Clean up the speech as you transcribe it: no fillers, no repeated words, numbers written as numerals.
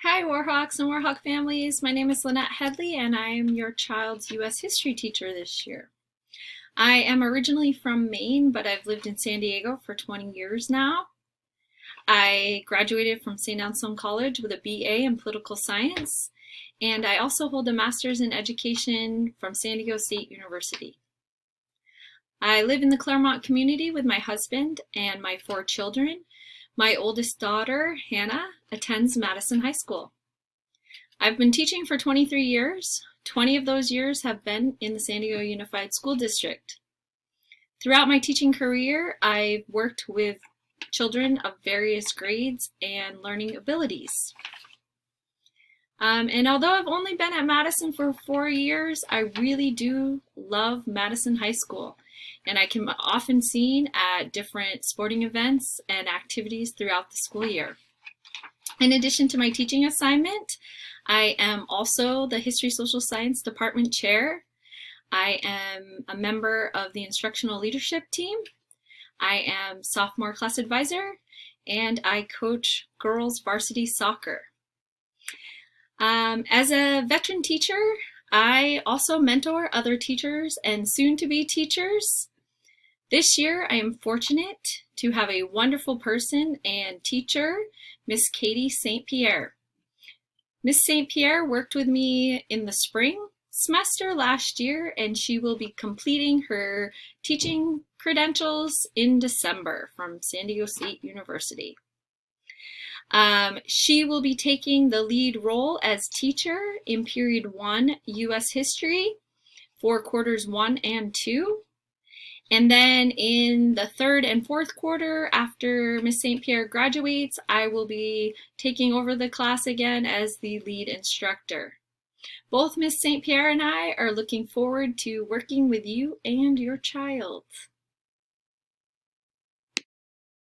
Hi, Warhawks and Warhawk families. My name is Lynette Headley, and I am your child's U.S. history teacher this year. I am originally from Maine, but I've lived in San Diego for 20 years now. I graduated from St. Anselm College with a BA in political science, and I also hold a master's in education from San Diego State University. I live in the Claremont community with my husband and my 4 children. My oldest daughter, Hannah, attends Madison High School. I've been teaching for 23 years. 20 of those years have been in the San Diego Unified School District. Throughout my teaching career, I've worked with children of various grades and learning abilities. And although I've only been at Madison for 4 years, I really do love Madison High School. And I can often seen at different sporting events and activities throughout the school year. In addition to my teaching assignment, I am also the History Social Science Department Chair. I am a member of the Instructional Leadership Team. I am Sophomore Class Advisor, and I coach girls varsity soccer. As a veteran teacher, I also mentor other teachers and soon-to-be teachers. This year, I am fortunate to have a wonderful person and teacher, Miss Katie St. Pierre. Miss St. Pierre worked with me in the spring semester last year, and she will be completing her teaching credentials in December from San Diego State University. She will be taking the lead role as teacher in Period 1 U.S. History for quarters 1 and 2. And then in the 3rd and 4th quarter, after Miss St. Pierre graduates, I will be taking over the class again as the lead instructor. Both Miss St. Pierre and I are looking forward to working with you and your child.